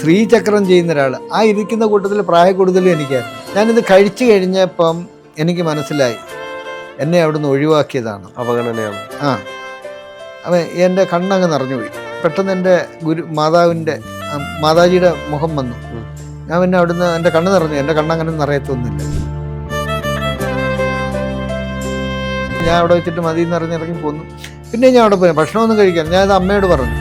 ശ്രീചക്രം ചെയ്യുന്ന ഒരാൾ. ആ ഇരിക്കുന്ന കൂട്ടത്തിൽ പ്രായ കൂടുതലും എനിക്കായിരുന്നു. ഞാനിത് കഴിച്ചു കഴിഞ്ഞപ്പം എനിക്ക് മനസ്സിലായി എന്നെ അവിടുന്ന് ഒഴിവാക്കിയതാണ്, അവഗണനയാണ്. ആ അവൻ എൻ്റെ കണ്ണങ്ങ് നിറഞ്ഞുപോയി. പെട്ടെന്ന് എൻ്റെ മാതാജിയുടെ മുഖം വന്നു. ഞാൻ പിന്നെ അവിടുന്ന് എൻ്റെ കണ്ണ് നിറഞ്ഞു. എൻ്റെ കണ്ണങ്ങനെ നിറയത്തൊന്നുമില്ല. ഞാൻ അവിടെ വെച്ചിട്ട് മതി നിറഞ്ഞിറങ്ങി പോന്നു. പിന്നെ ഞാൻ അവിടെ പോയി ഭക്ഷണമൊന്നും കഴിക്കാൻ ഞാനത് അമ്മയോട് പറഞ്ഞു.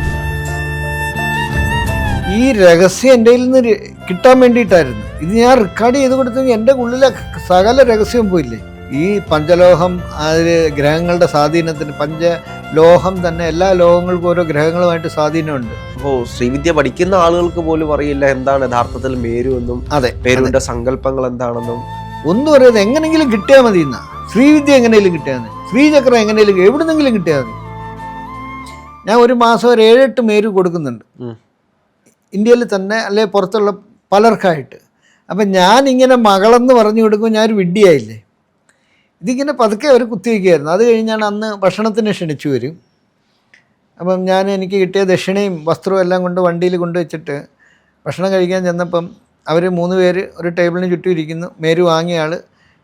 ഈ രഹസ്യം എൻ്റെ കയ്യിൽ നിന്ന് കിട്ടാൻ വേണ്ടിയിട്ടായിരുന്നു. ഇത് ഞാൻ റെക്കോർഡ് ചെയ്ത് കൊടുത്തെങ്കിൽ എൻ്റെ ഉള്ളിലെ സകല രഹസ്യം പോയില്ലേ. ഈ പഞ്ചലോഹം അതിൽ ഗ്രഹങ്ങളുടെ സ്വാധീനത്തിന്, പഞ്ചലോഹം തന്നെ എല്ലാ ലോഹങ്ങൾക്കും ഓരോ ഗ്രഹങ്ങളുമായിട്ട് സ്വാധീനമുണ്ട്. അപ്പോൾ ശ്രീവിദ്യ പഠിക്കുന്ന ആളുകൾക്ക് പോലും അറിയില്ല എന്താണ് യഥാർത്ഥത്തിൽ മേരു എന്നും, അതെ, മേരുവിന്റെ സങ്കല്പങ്ങൾ എന്താണെന്നും ഒന്നും പറയുന്നത്. എങ്ങനെങ്കിലും കിട്ടിയാൽ മതി എന്നാ. ശ്രീവിദ്യ എങ്ങനെയും കിട്ടിയാൽ മതി, ശ്രീചക്രം എങ്ങനെയും എവിടുന്നെങ്കിലും കിട്ടിയാൽ മതി. ഞാൻ ഒരു മാസം ഒരു 7-8 മേരു കൊടുക്കുന്നുണ്ട്, ഇന്ത്യയിൽ തന്നെ അല്ലെ പുറത്തുള്ള പലർക്കായിട്ട്. അപ്പം ഞാനിങ്ങനെ മകളെന്ന് പറഞ്ഞു കൊടുക്കുമ്പോൾ ഞാനൊരു വിഡ്ഢിയായില്ലേ. ഇതിങ്ങനെ പതുക്കെ അവർ കുത്തിവയ്ക്കുകയായിരുന്നു. അത് കഴിഞ്ഞാണ് അന്ന് ഭക്ഷണത്തിന് ക്ഷണിച്ചു വരും. അപ്പം എനിക്ക് കിട്ടിയ ദക്ഷിണയും വസ്ത്രവും എല്ലാം കൊണ്ട് വണ്ടിയിൽ കൊണ്ടുവച്ചിട്ട് ഭക്ഷണം കഴിക്കാൻ ചെന്നപ്പം അവർ 3 പേര് ഒരു ടേബിളിന് ചുറ്റും ഇരിക്കുന്നു. മേരു വാങ്ങിയ ആൾ,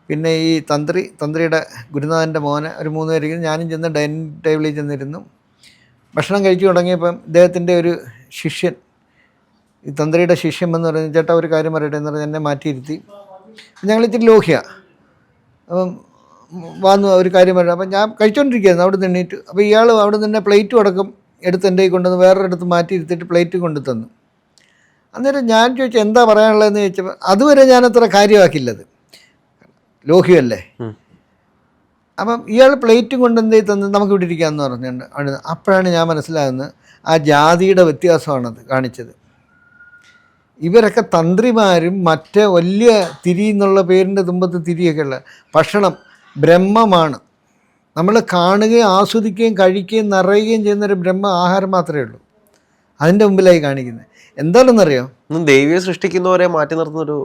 പിന്നെ ഈ തന്ത്രിയുടെ ഗുരുനാഥൻ്റെ മോനെ, ഒരു 3 പേര് ഇരിക്കുന്നു. ഞാനും ചെന്ന് ഡൈനിങ് ടേബിളിൽ ചെന്നിരുന്നു. ഭക്ഷണം കഴിച്ചു തുടങ്ങിയപ്പം ഇദ്ദേഹത്തിൻ്റെ ഒരു ശിഷ്യൻ, ഈ തന്ത്രിയുടെ ശിഷ്യൻ എന്ന് പറയുന്നത്, ചേട്ടാ ഒരു കാര്യം പറയട്ടെ എന്ന് പറഞ്ഞ് എന്നെ മാറ്റിയിരുത്തി. ഞങ്ങൾ ഇത്തിരി ലോഹ്യമാണ്. അപ്പം വന്നു ഒരു കാര്യം പറയണം. അപ്പം ഞാൻ കഴിച്ചുകൊണ്ടിരിക്കുകയായിരുന്നു അവിടെ നിന്ന് എണീറ്റ്. അപ്പോൾ ഇയാൾ അവിടെ നിന്ന് പ്ലേറ്റും അടക്കം എടുത്ത് എൻ്റെ കൈ കൊണ്ടുവന്ന് വേറൊരിടത്ത് മാറ്റിയിരുത്തിയിട്ട് പ്ലേറ്റ് കൊണ്ടു തന്നു. അന്നേരം ഞാൻ ചോദിച്ചു എന്താ പറയാനുള്ളതെന്ന് ചോദിച്ചപ്പോൾ അതുവരെ ഞാനത്ര കാര്യമാക്കില്ലത്, ലോഹ്യമല്ലേ. അപ്പം ഇയാൾ പ്ലേറ്റും കൊണ്ട് എന്തേ തന്ന് നമുക്ക് ഇവിടെ ഇരിക്കാമെന്ന് പറഞ്ഞുകൊണ്ട് അപ്പോഴാണ് ഞാൻ മനസ്സിലാകുന്നത് ആ ജാതിയുടെ വ്യത്യാസമാണത് കാണിച്ചത്. ഇവരൊക്കെ തന്ത്രിമാരും മറ്റേ വലിയ തിരി എന്നുള്ള പേരിൻ്റെ തുമ്പത്ത് തിരിയൊക്കെ ഉള്ള ഭക്ഷണം ബ്രഹ്മമാണ്. നമ്മൾ കാണുകയും ആസ്വദിക്കുകയും കഴിക്കുകയും നിറയുകയും ചെയ്യുന്നൊരു ബ്രഹ്മ ആഹാരം മാത്രമേ ഉള്ളൂ. അതിൻ്റെ മുമ്പിലായി കാണിക്കുന്നത് എന്താണെന്നറിയോ? ദൈവീയെ സൃഷ്ടിക്കുന്നവരെ മാറ്റി നിർത്തുന്നൊരു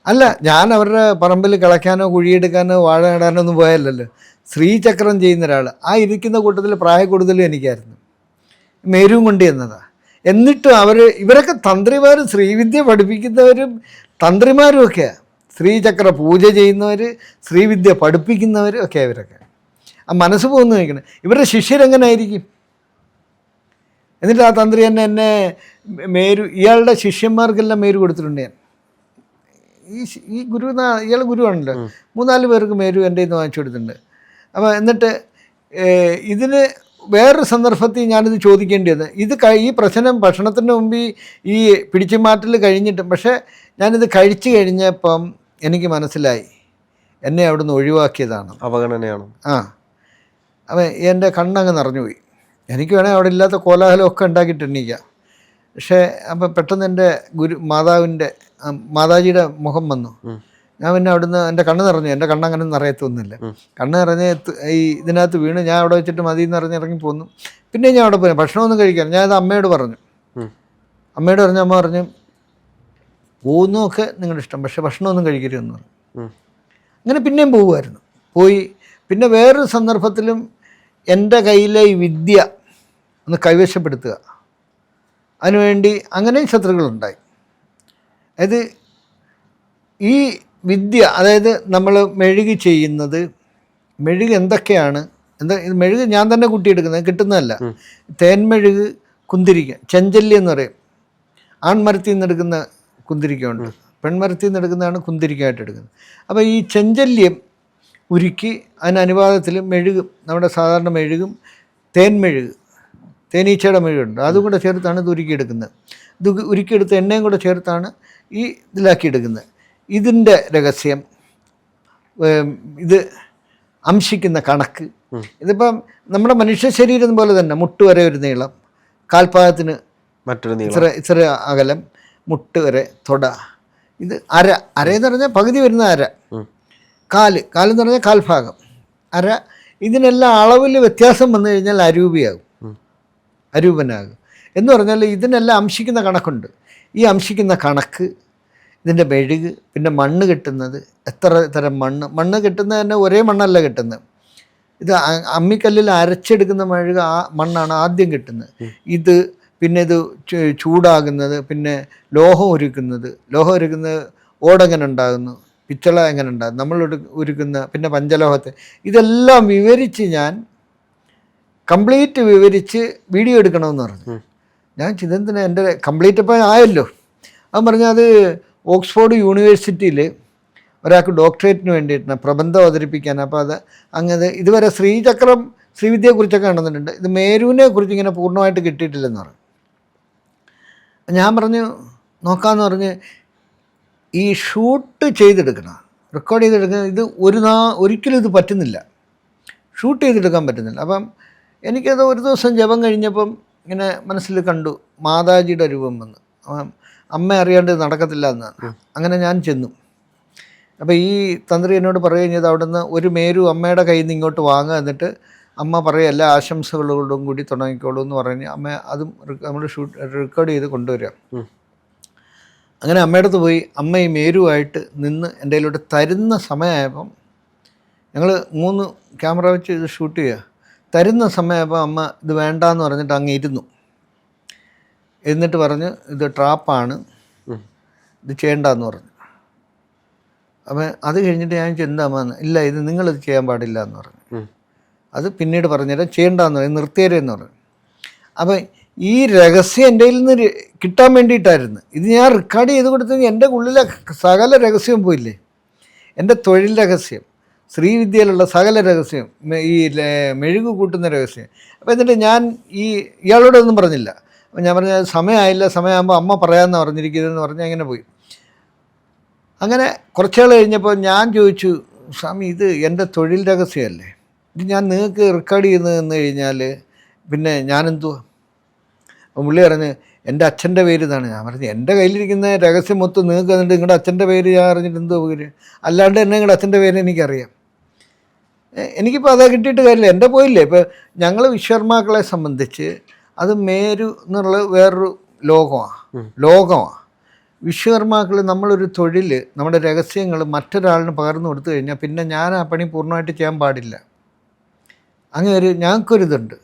അല്ല. ഞാൻ അവരുടെ പറമ്പിൽ കിളയ്ക്കാനോ കുഴിയെടുക്കാനോ വാഴ നടാനോ ഒന്നും പോയല്ലോ. ശ്രീചക്രം ചെയ്യുന്ന ഒരാൾ. ആ ഇരിക്കുന്ന കൂട്ടത്തിൽ പ്രായ കൂടുതലും എനിക്കായിരുന്നു. മേരുവും കൊണ്ട് ചെന്നതാണ്. എന്നിട്ടും ഇവരൊക്കെ തന്ത്രിമാരും ശ്രീവിദ്യ പഠിപ്പിക്കുന്നവരും തന്ത്രിമാരും ഒക്കെയാണ്. ശ്രീചക്ര പൂജ ചെയ്യുന്നവർ, ശ്രീവിദ്യ പഠിപ്പിക്കുന്നവരും ഒക്കെ ഇവരൊക്കെ. ആ മനസ്സ് പോകുന്നു ചോദിക്കണം, ഇവരുടെ ശിഷ്യരെങ്ങനെ ആയിരിക്കും? എന്നിട്ട് ആ തന്ത്രി എന്നെ മേരു, ഇയാളുടെ ശിഷ്യന്മാർക്കെല്ലാം മേരു കൊടുത്തിട്ടുണ്ട് ഞാൻ. ഈ ഇയാൾ ഗുരുവാണല്ലോ, 3-4 പേർക്ക് മേരു എൻ്റെ ഇന്ന് വാങ്ങിച്ചു കൊടുത്തിട്ടുണ്ട്. അപ്പോൾ എന്നിട്ട് ഇതിന് വേറൊരു സന്ദർഭത്തിൽ ഞാനിത് ചോദിക്കേണ്ടി വന്നു. ഈ പ്രശ്നം ഭക്ഷണത്തിന് മുമ്പ് ഈ പിടിച്ചുമാറ്റൽ കഴിഞ്ഞിട്ടും, പക്ഷേ ഞാനിത് കഴിച്ചു കഴിഞ്ഞപ്പം എനിക്ക് മനസ്സിലായി എന്നെ അവിടുന്ന് ഒഴിവാക്കിയതാണ്, അവഗണനയാണ്. അപ്പം എൻ്റെ കണ്ണങ്ങ് നിറഞ്ഞുപോയി. എനിക്ക് വേണമെങ്കിൽ അവിടെ ഇല്ലാത്ത കോലാഹലമൊക്കെ ഉണ്ടാക്കിയിട്ടെണീക്കാം. പക്ഷേ അപ്പം പെട്ടെന്ന് എൻ്റെ മാതാജിയുടെ മുഖം വന്നു. ഞാൻ പിന്നെ അവിടുന്ന് എൻ്റെ കണ്ണ് നിറഞ്ഞു. എൻ്റെ കണ്ണങ്ങനെ നിറയത്തൊന്നുമില്ല. കണ്ണ് നിറഞ്ഞ് ഇതിനകത്ത് വീണ് ഞാൻ അവിടെ വെച്ചിട്ട് മതി എന്ന് ഇറങ്ങി പോന്നു. പിന്നെ ഞാൻ അവിടെ പോയി ഭക്ഷണമൊന്നും കഴിക്കാൻ ഞാനത് അമ്മയോട് പറഞ്ഞു. അമ്മയോട് പറഞ്ഞു. അമ്മ പറഞ്ഞു പോകുന്നതൊക്കെ നിങ്ങളുടെ ഇഷ്ടം, പക്ഷേ ഭക്ഷണമൊന്നും കഴിക്കരുതെന്ന് പറഞ്ഞു. അങ്ങനെ പിന്നെയും പോകുമായിരുന്നു. പിന്നെ വേറൊരു സന്ദർഭത്തിലും എൻ്റെ കയ്യിലെ ഈ വിദ്യ ഒന്ന് കൈവശപ്പെടുത്തുക, അതിനുവേണ്ടി അങ്ങനെയും ശത്രുക്കളുണ്ടായി. അതായത് ഈ വിദ്യ, അതായത് നമ്മൾ മെഴുകി ചെയ്യുന്നത്, മെഴുക് എന്തൊക്കെയാണ്, മെഴുക് ഞാൻ തന്നെ കൂട്ടിയെടുക്കുന്നത്, കിട്ടുന്നതല്ല. തേൻമെഴുക്, കുന്തിരിക്ക, ചെഞ്ചല്ലി എന്ന് പറയും. ആൺമരത്തിൽ നിന്ന് എടുക്കുന്ന കുന്തിരിക്കമുണ്ട്, പെൺമരത്തിൽ നിന്ന് എടുക്കുന്നതാണ് കുന്തിരിക്കമായിട്ട് എടുക്കുന്നത്. അപ്പോൾ ഈ ചെഞ്ചല്യം ഉരുക്കി അതിന് അനുപാതത്തിൽ മെഴുകും, നമ്മുടെ സാധാരണ മെഴുകും, തേൻമെഴുക്, തേനീച്ചയുടെ മെഴുകുണ്ട്, അതും കൂടെ ചേർത്താണ് ഇത് ഉരുക്കിയെടുക്കുന്നത്. ഇത് ഉരുക്കിയെടുത്ത് എണ്ണയും കൂടെ ചേർത്താണ് ഈ ഇതിലാക്കിയെടുക്കുന്നത്. ഇതിൻ്റെ രഹസ്യം, ഇത് അംശിക്കുന്ന കണക്ക്, ഇതിപ്പം നമ്മുടെ മനുഷ്യ ശരീരം പോലെ തന്നെ മുട്ട് വരെ ഒരു നീളം, കാൽപാദത്തിന് മറ്റൊരു ഇത്ര അകലം, മുട്ട് വരെ തൊട, ഇത് അരയെന്ന് പറഞ്ഞാൽ പകുതി വരുന്ന അര, കാലെന്ന് പറഞ്ഞാൽ കാൽഭാഗം, അര. ഇതിനെല്ലാം അളവിൽ വ്യത്യാസം വന്നു കഴിഞ്ഞാൽ അരൂപനാകും എന്ന് പറഞ്ഞാൽ ഇതിനെല്ലാം അംശിക്കുന്ന കണക്കുണ്ട്. ഈ അംശിക്കുന്ന കണക്ക്, ഇതിൻ്റെ മെഴുക്, പിന്നെ മണ്ണ് കെട്ടുന്നത്, എത്ര തരം മണ്ണ് കെട്ടുന്നത് തന്നെ ഒരേ മണ്ണല്ല കെട്ടുന്നത്. ഇത് അമ്മിക്കല്ലിൽ അരച്ചെടുക്കുന്ന മെഴുക് ആ മണ്ണാണ് ആദ്യം കിട്ടുന്നത്. ഇത് പിന്നെ ഇത് ചൂടാകുന്നത്, പിന്നെ ലോഹം ഉരുക്കുന്നത് ഓടെങ്ങനെ ഉണ്ടാകുന്നു, പിച്ചള എങ്ങനെ ഉണ്ടാകും, നമ്മൾ ഉരുക്കുന്ന പിന്നെ പഞ്ചലോഹത്തെ, ഇതെല്ലാം വിവരിച്ച് ഞാൻ കംപ്ലീറ്റ് വിവരിച്ച് വീഡിയോ എടുക്കണമെന്ന് പറഞ്ഞു. ഞാൻ ചിദംബരത്തിന് എൻ്റെ കംപ്ലീറ്റ് ഇപ്പം ആയല്ലോ. അവൻ പറഞ്ഞാൽ അത് ഓക്സ്ഫോർഡ് യൂണിവേഴ്സിറ്റിയിൽ ഒരാൾക്ക് ഡോക്ടറേറ്റിന് വേണ്ടിയിട്ടാണ് പ്രബന്ധം അവതരിപ്പിക്കാൻ. അപ്പോൾ അത് അങ്ങനെ ഇതുവരെ ശ്രീവിദ്യയെക്കുറിച്ചൊക്കെ നടന്നിട്ടുണ്ട്, ഇത് മേരുവിനെ കുറിച്ച് ഇങ്ങനെ പൂർണ്ണമായിട്ട് കിട്ടിയിട്ടില്ലെന്ന് പറഞ്ഞു. ഞാൻ പറഞ്ഞു നോക്കാമെന്ന് പറഞ്ഞ് ഈ ഷൂട്ട് ചെയ്തെടുക്കണം, റെക്കോർഡ് ചെയ്തെടുക്കണം, ഇത് ഒരിക്കലും ഇത് പറ്റുന്നില്ല, ഷൂട്ട് ചെയ്തെടുക്കാൻ പറ്റുന്നില്ല. അപ്പം എനിക്കത് ഒരു ദിവസം ജപം കഴിഞ്ഞപ്പം ഇങ്ങനെ മനസ്സിൽ കണ്ടു മാതാജിയുടെ രൂപം വന്ന്. അമ്മ അറിയാണ്ട് നടക്കത്തില്ല എന്നാണ്. അങ്ങനെ ഞാൻ ചെന്നു. അപ്പോൾ ഈ തന്ത്രി എന്നോട് പറയുകയും ചെയ്ത് അവിടുന്ന് ഒരു മേരു അമ്മയുടെ കയ്യിൽ നിന്ന് ഇങ്ങോട്ട് വാങ്ങുക, എന്നിട്ട് അമ്മ പറയും എല്ലാ ആശംസകളോടും കൂടി തുടങ്ങിക്കോളൂ എന്ന് പറഞ്ഞ് അമ്മ അതും നമ്മൾ റെക്കോർഡ് ചെയ്ത് കൊണ്ടുവരിക. അങ്ങനെ അമ്മയുടെ അടുത്ത് പോയി അമ്മ ഈ മേരുവായിട്ട് നിന്ന് എൻ്റെ കയ്യിലോട്ട് തരുന്ന സമയമായപ്പം, ഞങ്ങൾ 3 ക്യാമറ വെച്ച് ഇത് ഷൂട്ട് ചെയ്യുക, തരുന്ന സമയമായപ്പോൾ അമ്മ ഇത് വേണ്ടാന്ന് പറഞ്ഞിട്ട് അങ്ങ് ഇരുന്നു. എന്നിട്ട് പറഞ്ഞ് ഇത് ട്രാപ്പാണ്, ഇത് ചെയ്യേണ്ടെന്ന് പറഞ്ഞു. അപ്പം അത് കഴിഞ്ഞിട്ട് ഞാൻ ചെന്താമെന്ന്, ഇല്ല ഇത് നിങ്ങളിത് ചെയ്യാൻ പാടില്ല എന്ന് പറഞ്ഞു. അത് പിന്നീട് പറഞ്ഞുതരാം, ചെയ്യേണ്ടെന്ന് പറഞ്ഞു, നിർത്തിയരെന്ന് പറഞ്ഞു. അപ്പം ഈ രഹസ്യം എൻ്റെ കയ്യിൽ നിന്ന് കിട്ടാൻ വേണ്ടിയിട്ടായിരുന്നു. ഇത് ഞാൻ റെക്കോർഡ് ചെയ്ത് കൊടുത്തെങ്കിൽ എൻ്റെ ഉള്ളിലെ സകല രഹസ്യം പോയില്ലേ, എൻ്റെ തൊഴിൽ രഹസ്യം, ശ്രീവിദ്യയിലുള്ള സകല രഹസ്യം, ഈ മെഴുകു കൂട്ടുന്ന രഹസ്യം. അപ്പോൾ എന്നിട്ട് ഞാൻ ഇയാളോടൊന്നും പറഞ്ഞില്ല. അപ്പം ഞാൻ പറഞ്ഞ സമയമായില്ല, സമയമാകുമ്പോൾ അമ്മ പറയാമെന്ന് പറഞ്ഞിരിക്കുന്നതെന്ന് പറഞ്ഞ് അങ്ങനെ പോയി. അങ്ങനെ കുറച്ചാൾ കഴിഞ്ഞപ്പോൾ ഞാൻ ചോദിച്ചു, സ്വാമി ഇത് എൻ്റെ തൊഴിൽ രഹസ്യമല്ലേ, ഇത് ഞാൻ നിങ്ങൾക്ക് റെക്കോർഡ് ചെയ്യുന്നതെന്ന് കഴിഞ്ഞാൽ പിന്നെ ഞാനെന്തുവാ? അപ്പം പുള്ളി പറഞ്ഞ് എൻ്റെ അച്ഛൻ്റെ പേര് ഇതാണ്. ഞാൻ പറഞ്ഞു എൻ്റെ കയ്യിലിരിക്കുന്ന രഹസ്യം മൊത്തം നിങ്ങൾക്ക് എന്നിട്ട് നിങ്ങളുടെ അച്ഛൻ്റെ പേര് ഞാൻ അറിഞ്ഞിട്ട് എന്തോ പേര്, അല്ലാണ്ട് തന്നെ നിങ്ങളുടെ അച്ഛൻ്റെ പേര് എനിക്കറിയാം. എനിക്കിപ്പോൾ അത് കിട്ടിയിട്ട് കാര്യമില്ല, എൻ്റെ പോയില്ലേ. ഇപ്പോൾ ഞങ്ങൾ വിശ്വകർമാക്കളെ സംബന്ധിച്ച് അത് മേരു എന്നുള്ള വേറൊരു ലോകമാണ്. വിശ്വകർമാക്കൾ നമ്മളൊരു തൊഴിൽ, നമ്മുടെ രഹസ്യങ്ങൾ മറ്റൊരാളിന് പകർന്നു കൊടുത്തു കഴിഞ്ഞാൽ പിന്നെ ഞാൻ ആ പണി പൂർണ്ണമായിട്ട് ചെയ്യാൻ പാടില്ല. അങ്ങനെ ഞങ്ങൾക്കൊരിതുണ്ട്,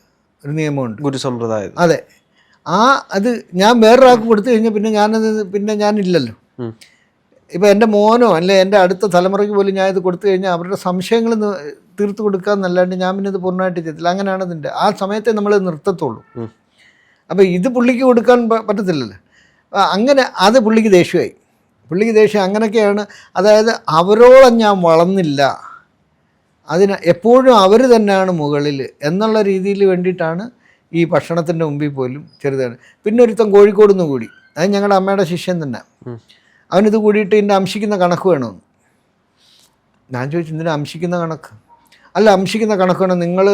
ഒരു നിയമമുണ്ട്, ഗുരുസമ്പ്രദായം. അതെ. അത് ഞാൻ വേറൊരാൾക്ക് കൊടുത്തു കഴിഞ്ഞാൽ പിന്നെ ഞാനില്ലല്ലോ. ഇപ്പം എൻ്റെ മോനോ അല്ലെ എൻ്റെ അടുത്ത തലമുറയ്ക്ക് പോലും ഞാൻ ഇത് കൊടുത്തു കഴിഞ്ഞാൽ അവരുടെ സംശയങ്ങൾ തീർത്ത് കൊടുക്കാമെന്നല്ലാണ്ട് ഞാൻ പിന്നെ ഇത് പൂർണ്ണമായിട്ട് ചെയ്തില്ല. അങ്ങനെയാണ് ഇതിൻ്റെ ആ സമയത്തെ നമ്മൾ നിർത്തത്തുള്ളൂ. അപ്പോൾ ഇത് പുള്ളിക്ക് കൊടുക്കാൻ പറ്റത്തില്ലല്ലോ. അങ്ങനെ അത് പുള്ളിക്ക് ദേഷ്യം അങ്ങനെയൊക്കെയാണ്. അതായത് അവരോളം ഞാൻ വളർന്നില്ല, അതിന് എപ്പോഴും അവർ തന്നെയാണ് മുകളിൽ എന്നുള്ള രീതിയിൽ വേണ്ടിയിട്ടാണ് ഈ ഭക്ഷണത്തിൻ്റെ മുമ്പിൽ പോലും ചെറുതാണ്. പിന്നെ ഒരുത്തൻ കോഴിക്കോട് നിന്ന് കൂടി, അത് ഞങ്ങളുടെ അമ്മയുടെ ശിഷ്യൻ തന്നെ, അവനിത് കൂടിയിട്ട് ഇതിൻ്റെ അംശിക്കുന്ന കണക്ക് വേണമെന്ന്. ഞാൻ ചോദിച്ചു എന്തിനാ അംശിക്കുന്ന കണക്ക്? അല്ല അംശിക്കുന്ന കണക്ക് വേണം, നിങ്ങൾ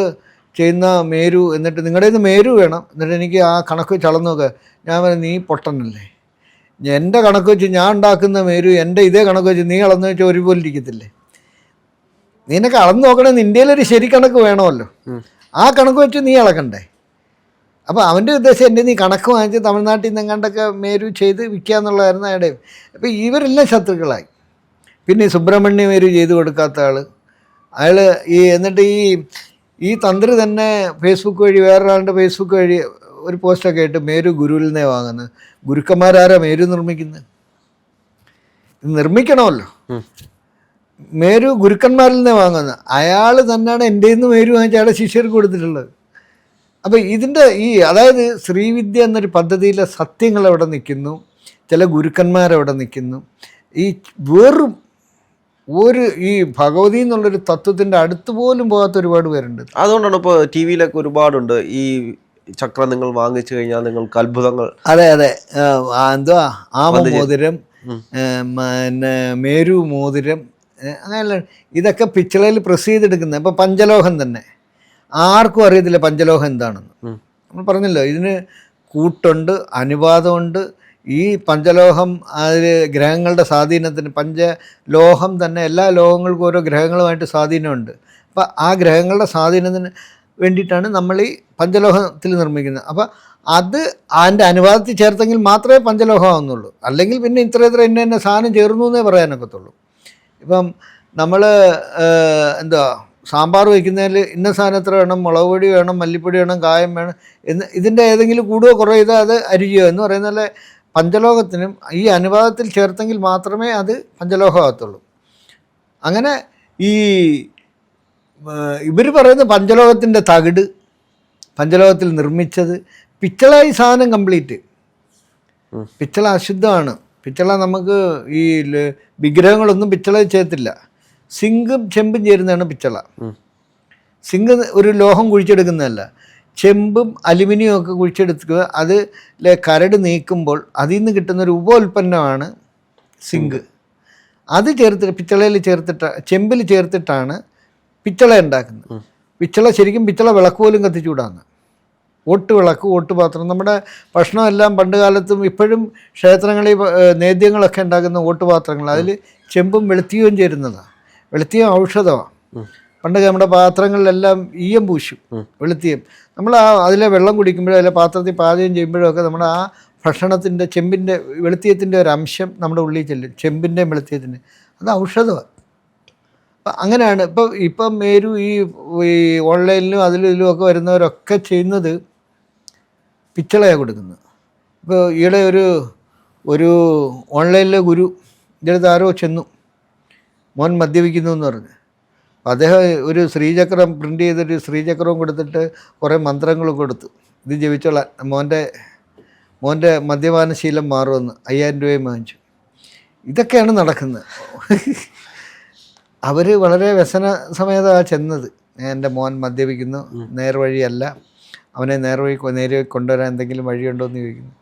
ചെയ്യുന്ന മേരു, എന്നിട്ട് നിങ്ങളുടേത് മേരു വേണം, എന്നിട്ട് എനിക്ക് ആ കണക്ക് വെച്ച് അളന്ന് നോക്കുക. ഞാൻ പറഞ്ഞു നീ പൊട്ടനല്ലേ, എൻ്റെ കണക്ക് വെച്ച് ഞാൻ ഉണ്ടാക്കുന്ന മേരു എൻ്റെ ഇതേ കണക്ക് വെച്ച് നീ അളന്ന് വെച്ചാൽ ഒരുപോലെ ഇരിക്കത്തില്ലേ, നിനക്ക് അളന്ന് നോക്കണമെന്ന് ഇന്ത്യയിലൊരു ശരി കണക്ക് വേണമല്ലോ, ആ കണക്ക് വെച്ച് നീ അളക്കണ്ടേ. അപ്പോൾ അവൻ്റെ ഉദ്ദേശം എൻ്റെ നീ കണക്ക് വാങ്ങിച്ച് തമിഴ്നാട്ടിൽ നിന്ന് എങ്ങാണ്ടൊക്കെ മേരു ചെയ്ത് വിൽക്കുക എന്നുള്ളതായിരുന്നു അയാളുടെ. അപ്പോൾ ഇവരെല്ലാം ശത്രുക്കളായി. പിന്നെ ഈ സുബ്രഹ്മണ്യ മേരു ചെയ്ത് കൊടുക്കാത്ത അയാൾ എന്നിട്ട് ഈ തന്ത്രി തന്നെ ഫേസ്ബുക്ക് വഴി വേറൊരാളുടെ ഫേസ്ബുക്ക് വഴി ഒരു പോസ്റ്റൊക്കെ ആയിട്ട് മേരു ഗുരുവിൽ നിന്നേ വാങ്ങുന്നത്. ഗുരുക്കന്മാരാരാ മേരു നിർമ്മിക്കുന്നത്? ഇത് നിർമ്മിക്കണമല്ലോ, മേരു ഗുരുക്കന്മാരിൽ നിന്നേ വാങ്ങുന്നത്. അയാൾ തന്നെയാണ് എൻ്റെ നിന്ന് മേരു വാങ്ങിച്ച് അയാളുടെ ശിഷ്യർക്ക് കൊടുത്തിട്ടുള്ളത്. അപ്പോൾ ഇതിൻ്റെ അതായത് ശ്രീവിദ്യ എന്നൊരു പദ്ധതിയിലെ സത്യങ്ങൾ അവിടെ നിൽക്കുന്നു, ചില ഗുരുക്കന്മാരവിടെ നിൽക്കുന്നു. വെറും ഈ ഭഗവതി എന്നുള്ളൊരു തത്വത്തിൻ്റെ അടുത്ത് പോലും പോകാത്ത ഒരുപാട് പേരുണ്ട്. അതുകൊണ്ടാണ് ഇപ്പോൾ ടി വിയിലൊക്കെ ഒരുപാടുണ്ട് ഈ ചക്രം നിങ്ങൾ വാങ്ങിച്ചു കഴിഞ്ഞാൽ നിങ്ങൾക്ക് അത്ഭുതങ്ങൾ. അതെ എന്തുവാ ആമമോതിരം, പിന്നെ മേരു മോതിരം, അങ്ങനെയല്ല ഇതൊക്കെ പിച്ചളയിൽ പ്രസ് ചെയ്തെടുക്കുന്നത്. ഇപ്പോൾ പഞ്ചലോഹം തന്നെ ആർക്കും അറിയത്തില്ല പഞ്ചലോഹം എന്താണെന്ന്. നമ്മൾ പറഞ്ഞല്ലോ ഇതിന് കൂട്ടുണ്ട്, അനുപാതമുണ്ട്. ഈ പഞ്ചലോഹം അതിൽ ഗ്രഹങ്ങളുടെ സ്വാധീനത്തിന്, പഞ്ചലോഹം തന്നെ എല്ലാ ലോഹങ്ങൾക്കും ഓരോ ഗ്രഹങ്ങളുമായിട്ട് സ്വാധീനമുണ്ട്. അപ്പോൾ ആ ഗ്രഹങ്ങളുടെ സ്വാധീനത്തിന് വേണ്ടിയിട്ടാണ് നമ്മൾ ഈ പഞ്ചലോഹത്തിൽ നിർമ്മിക്കുന്നത്. അപ്പോൾ അത് അതിൻ്റെ അനുപാതത്തിൽ ചേർത്തെങ്കിൽ മാത്രമേ പഞ്ചലോഹം ആവുന്നുള്ളൂ, അല്ലെങ്കിൽ പിന്നെ ഇത്ര ഇന്ന സാധനം ചേർന്നു എന്നേ പറയാനൊക്കത്തുള്ളൂ. ഇപ്പം നമ്മൾ സാമ്പാർ വയ്ക്കുന്നതിൽ ഇന്ന സാധനം എത്ര വേണം, മുളക് പൊടി വേണം, മല്ലിപ്പൊടി വേണം, കായം വേണം എന്ന് ഇതിൻ്റെ ഏതെങ്കിലും കൂടുകയോ കുറയോ ചെയ്താൽ അത് അരിയോ എന്ന് പറയുന്ന പോലെ പഞ്ചലോഹത്തിനും ഈ അനുപാതത്തിൽ ചേർത്തെങ്കിൽ മാത്രമേ അത് പഞ്ചലോഹമാകത്തുള്ളൂ. അങ്ങനെ ഈ ഇവർ പറയുന്ന പഞ്ചലോഹത്തിൻ്റെ തകിട്, പഞ്ചലോഹത്തിൽ നിർമ്മിച്ചത്, പിച്ചള ഈ സാധനം കംപ്ലീറ്റ്. പിച്ചള അശുദ്ധമാണ്. പിച്ചള നമുക്ക് ഈ വിഗ്രഹങ്ങളൊന്നും പിച്ചള ചെയ്യത്തില്ല. സിങ്കും ചെമ്പും ചേരുന്നതാണ് പിച്ചള. സിങ്ക് ഒരു ലോഹം കുഴിച്ചെടുക്കുന്നതല്ല, ചെമ്പും അലുമിനിയം ഒക്കെ കുഴിച്ചെടുക്കുക. അത് കരട് നീക്കുമ്പോൾ അതിൽ നിന്ന് കിട്ടുന്നൊരു ഉപോൽപ്പന്നമാണ് സിങ്ക്. അത് ചേർത്തിട്ട് പിച്ചളയിൽ ചേർത്തിട്ട് ചെമ്പിൽ ചേർത്തിട്ടാണ് പിച്ചള ഉണ്ടാക്കുന്നത്. പിച്ചള ശരിക്കും പിച്ചള വിളക്ക് പോലും കത്തിച്ചുകൂടാന്ന്. ഓട്ട് വിളക്ക്, ഓട്ടുപാത്രം, നമ്മുടെ ഭക്ഷണമെല്ലാം പണ്ട് കാലത്തും ഇപ്പോഴും ക്ഷേത്രങ്ങളിൽ നേദ്യങ്ങളൊക്കെ ഉണ്ടാക്കുന്ന ഓട്ടുപാത്രങ്ങൾ, അതിൽ ചെമ്പും വെളുത്തിയും ചേരുന്നതാണ്. വെളുത്തിയും ഔഷധമാണ്. പണ്ട് നമ്മുടെ പാത്രങ്ങളിലെല്ലാം ഈയം പൂശും വെളുത്തിയും. നമ്മൾ അതിലെ വെള്ളം കുടിക്കുമ്പോഴോ അതിലെ പാത്രത്തിൽ പാചകം ചെയ്യുമ്പോഴോ ഒക്കെ നമ്മുടെ ആ ഭക്ഷണത്തിൻ്റെ ചെമ്പിൻ്റെ വെളുത്തിയത്തിൻ്റെ ഒരു അംശം നമ്മുടെ ഉള്ളിൽ ചെല്ലും. ചെമ്പിൻ്റെയും വെളുത്തിയത്തിൻ്റെ അത് ഔഷധമാണ്. അങ്ങനെയാണ് ഇപ്പം മേരു ഈ ഓൺലൈനിലും അതിലും ഇതിലും ഒക്കെ വരുന്നവരൊക്കെ ചെയ്യുന്നത് പിച്ചളയാണ് കൊടുക്കുന്നത്. ഇപ്പോൾ ഈയിടെ ഒരു ഓൺലൈനിലെ ഗുരു ഇതിനകത്ത് ആരോ ചെന്നു, മോൻ മദ്യപിക്കുന്നു എന്ന് പറഞ്ഞു. അദ്ദേഹം ഒരു ശ്രീചക്രം പ്രിൻ്റ് ചെയ്തിട്ട് ശ്രീചക്രവും കൊടുത്തിട്ട് കുറേ മന്ത്രങ്ങളും കൊടുത്തു. ഇത് ജപിച്ചോളാൻ മോൻ്റെ മദ്യപാനശീലം മാറുമെന്ന് 5000 രൂപയും വാങ്ങിച്ചു. ഇതൊക്കെയാണ് നടക്കുന്നത്. അവർ വളരെ വ്യസന സമേതമാണ് ചെന്നത്. എൻ്റെ മോൻ മദ്യപിക്കുന്നു, നേർവഴിയല്ല, അവനെ നേരെ കൊണ്ടുവരാൻ എന്തെങ്കിലും വഴിയുണ്ടോ എന്ന് ചോദിക്കുന്നു.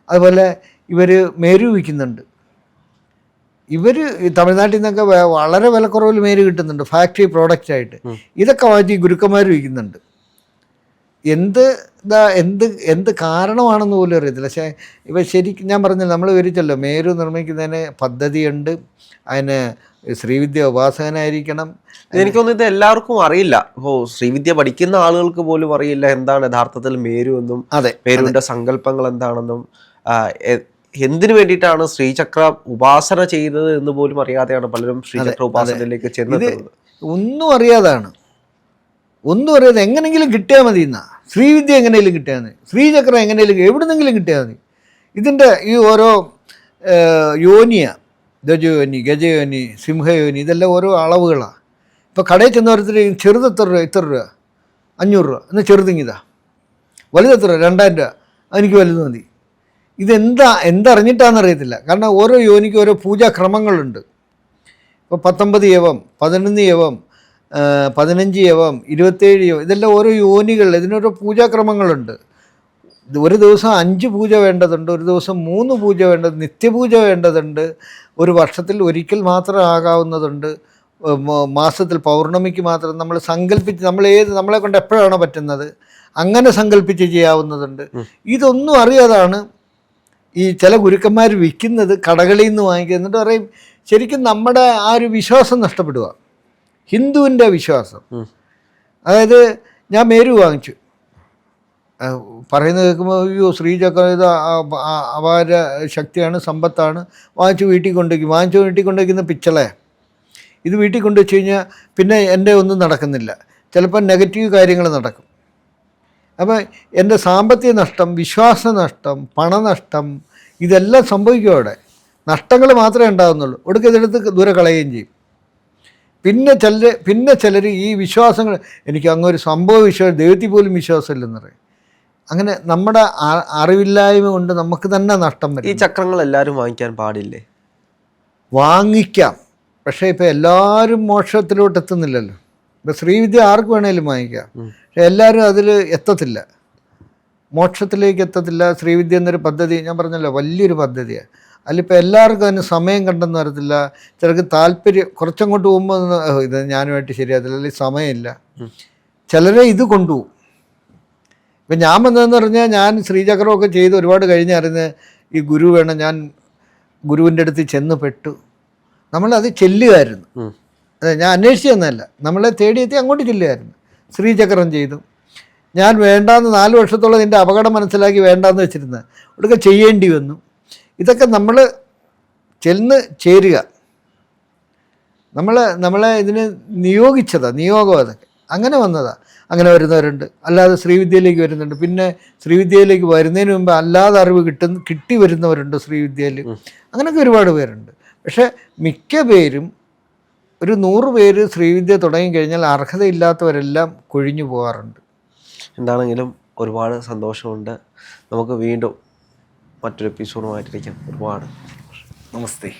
അതുപോലെ ഇവർ മേരു വിൽക്കുന്നുണ്ട്. ഇവർ തമിഴ്നാട്ടിൽ നിന്നൊക്കെ വളരെ വിലക്കുറവിൽ മേര് കിട്ടുന്നുണ്ട്, ഫാക്ടറി പ്രോഡക്റ്റായിട്ട്. ഇതൊക്കെ വാങ്ങി ഗുരുക്കന്മാർ വിൽക്കുന്നുണ്ട്. എന്ത് കാരണമാണെന്ന് പോലും അറിയത്തില്ല. പക്ഷേ ഇവ ശരിക്കും ഞാൻ പറഞ്ഞില്ല, നമ്മൾ വിവരിച്ചല്ലോ, മേരു നിർമ്മിക്കുന്നതിന് പദ്ധതിയുണ്ട്. അതിന് ശ്രീവിദ്യ ഉപാസകനായിരിക്കണം. എനിക്കൊന്നും ഇത് എല്ലാവർക്കും അറിയില്ല. ഇപ്പോൾ ശ്രീവിദ്യ പഠിക്കുന്ന ആളുകൾക്ക് പോലും അറിയില്ല എന്താണ് യഥാർത്ഥത്തിൽ മേരു എന്നും മേരുവിൻ്റെ സങ്കല്പങ്ങൾ എന്താണെന്നും എന്തിനു വേണ്ടിയിട്ടാണ് ശ്രീചക്ര ഉപാസന ചെയ്തത് എന്ന് പോലും അറിയാതെയാണ് പലരും ശ്രീചക്ര ഉപാസനയിലേക്ക് ചെന്നെത്തുന്നത്. ഒന്നും അറിയാതെ എങ്ങനെങ്കിലും കിട്ടിയാൽ മതി എന്നാ. ശ്രീവിദ്യ എങ്ങനെയും കിട്ടിയാൽ മതി, ശ്രീചക്രം എങ്ങനെയും എവിടുന്നെങ്കിലും കിട്ടിയാൽ മതി. ഇതിൻ്റെ ഈ ഓരോ യോനിയ, ദജയോനി, ഗജയോനി, സിംഹയോനി, ഇതെല്ലാം ഓരോ അളവുകളാണ്. ഇപ്പോൾ കടയിൽ ചെന്നവരത്തിൽ ചെറുത് എത്ര രൂപ, ഇത്ര രൂപ, 500 രൂപ, എന്നാൽ ചെറുതിങ്ങിതാ. വലുതെത്ര രൂപ, 2000 രൂപ, എനിക്ക് വലുത് മതി. എന്തറിഞ്ഞിട്ടാണെന്നറിയത്തില്ല. കാരണം ഓരോ യോനിക്കും ഓരോ പൂജാക്രമങ്ങളുണ്ട്. ഇപ്പോൾ 19 യവം, 11 യവം, 15 യവം, 27 യവം, ഇതെല്ലാം ഓരോ യോനികൾ, ഇതിനോരോ പൂജാക്രമങ്ങളുണ്ട്. ഒരു ദിവസം 5 പൂജ വേണ്ടതുണ്ട്, ഒരു ദിവസം 3 പൂജ വേണ്ടത്, നിത്യപൂജ വേണ്ടതുണ്ട്, ഒരു വർഷത്തിൽ ഒരിക്കൽ മാത്രം ആകാവുന്നതുണ്ട്, മാസത്തിൽ പൗർണമിക്ക് മാത്രം നമ്മൾ സങ്കല്പിച്ച് നമ്മളെ കൊണ്ട് എപ്പോഴാണോ പറ്റുന്നത് അങ്ങനെ സങ്കല്പിച്ച് ചെയ്യാവുന്നതുണ്ട്. ഇതൊന്നും അറിയാതാണ് ഈ ചില ഗുരുക്കന്മാർ വിൽക്കുന്നത്, കടകളിൽ നിന്ന് വാങ്ങിക്കുക. എന്നിട്ട് പറയും ശരിക്കും നമ്മുടെ ആ ഒരു വിശ്വാസം നഷ്ടപ്പെടുക, ഹിന്ദുവിൻ്റെ വിശ്വാസം. അതായത് ഞാൻ മേരു വാങ്ങിച്ചു, പറയുന്നത് കേൾക്കുമ്പോൾ അയ്യോ ശ്രീചക്രം ഇത് അപാര ശക്തിയാണ്, സമ്പത്താണ്, വാങ്ങിച്ചു വീട്ടിൽ കൊണ്ടുവയ്ക്കുന്ന പിച്ചളെ. ഇത് വീട്ടിൽ കൊണ്ടുവച്ച് കഴിഞ്ഞാൽ പിന്നെ എൻ്റെ ഒന്നും നടക്കുന്നില്ല, ചിലപ്പോൾ നെഗറ്റീവ് കാര്യങ്ങൾ നടക്കും. അപ്പം എൻ്റെ സാമ്പത്തിക നഷ്ടം, വിശ്വാസനഷ്ടം, പണനഷ്ടം, ഇതെല്ലാം സംഭവിക്കും. അവിടെ നഷ്ടങ്ങൾ മാത്രമേ ഉണ്ടാകുന്നുള്ളൂ. ഒടുക്കം ഇതെടുത്ത് ദൂരെ കളയുകയും ചെയ്യും. പിന്നെ ചിലർ ഈ വിശ്വാസങ്ങൾ, എനിക്ക് അങ്ങൊരു സംഭവ വിശ്വാസം, ദൈവത്തിൽ പോലും വിശ്വാസമില്ലെന്ന് പറയും. അങ്ങനെ നമ്മുടെ അറിവില്ലായ്മ കൊണ്ട് നമുക്ക് തന്നെ നഷ്ടം വരും. ഈ ചക്രങ്ങൾ എല്ലാവരും വാങ്ങിക്കാൻ പാടില്ലേ? വാങ്ങിക്കാം, പക്ഷേ ഇപ്പം എല്ലാവരും മോക്ഷത്തിലോട്ട് എത്തുന്നില്ലല്ലോ. ഇപ്പം ശ്രീവിദ്യ ആർക്ക് വേണേലും വാങ്ങിക്കാം, പക്ഷെ എല്ലാവരും അതിൽ എത്തത്തില്ല, മോക്ഷത്തിലേക്ക് എത്തത്തില്ല. ശ്രീവിദ്യ എന്നൊരു പദ്ധതി ഞാൻ പറഞ്ഞല്ലോ, വലിയൊരു പദ്ധതിയാണ്. അതിലിപ്പോൾ എല്ലാവർക്കും അതിന് സമയം കണ്ടെന്ന് വരത്തില്ല. ചിലർക്ക് താല്പര്യം, കുറച്ചങ്ങോട്ട് പോകുമ്പോൾ ഇത് ഞാനുമായിട്ട് ശരിയാകത്തില്ല, അല്ലെങ്കിൽ സമയമില്ല. ചിലരെ ഇത് കൊണ്ടുപോകും. ഇപ്പം ഞാൻ വന്നതെന്ന് പറഞ്ഞാൽ, ഞാൻ ശ്രീചക്രമൊക്കെ ചെയ്ത് ഒരുപാട് കഴിഞ്ഞറിഞ്ഞ് ഈ ഗുരു വേണം, ഞാൻ ഗുരുവിൻ്റെ അടുത്ത് ചെന്ന് പെട്ടു. നമ്മളത് ചെല്ലുമായിരുന്നു. അതെ, ഞാൻ അന്വേഷിച്ച് തന്നതല്ല, നമ്മളെ തേടിയെത്തി അങ്ങോട്ട് ചെല്ലുമായിരുന്നു. ശ്രീചക്രം ചെയ്തു. ഞാൻ വേണ്ടാന്ന് 4 വർഷത്തോളം ഇതിൻ്റെ അപകടം മനസ്സിലാക്കി വേണ്ടാന്ന് വെച്ചിരുന്നത്, ഇവിടെയൊക്കെ ചെയ്യേണ്ടി വന്നു. ഇതൊക്കെ നമ്മൾ ചെന്ന് ചേരുക. നമ്മളെ ഇതിന് നിയോഗം അതൊക്കെ അങ്ങനെ വന്നതാ. അങ്ങനെ വരുന്നവരുണ്ട്, അല്ലാതെ ശ്രീവിദ്യയിലേക്ക് വരുന്നുണ്ട്. പിന്നെ ശ്രീവിദ്യയിലേക്ക് വരുന്നതിന് മുമ്പ് അല്ലാതെ അറിവ് കിട്ടി വരുന്നവരുണ്ട് ശ്രീവിദ്യയിൽ. അങ്ങനെയൊക്കെ ഒരുപാട് പേരുണ്ട്. പക്ഷെ മിക്ക പേരും, ഒരു 100 പേര് ശ്രീവിദ്യ തുടങ്ങിക്കഴിഞ്ഞാൽ അർഹതയില്ലാത്തവരെല്ലാം കൊഴിഞ്ഞു പോകാറുണ്ട്. എന്താണെങ്കിലും ഒരുപാട് സന്തോഷമുണ്ട്. നമുക്ക് വീണ്ടും മറ്റൊരു എപ്പിസോഡുമായിട്ടിരിക്കാം. ഒരുപാട് നമസ്തേ.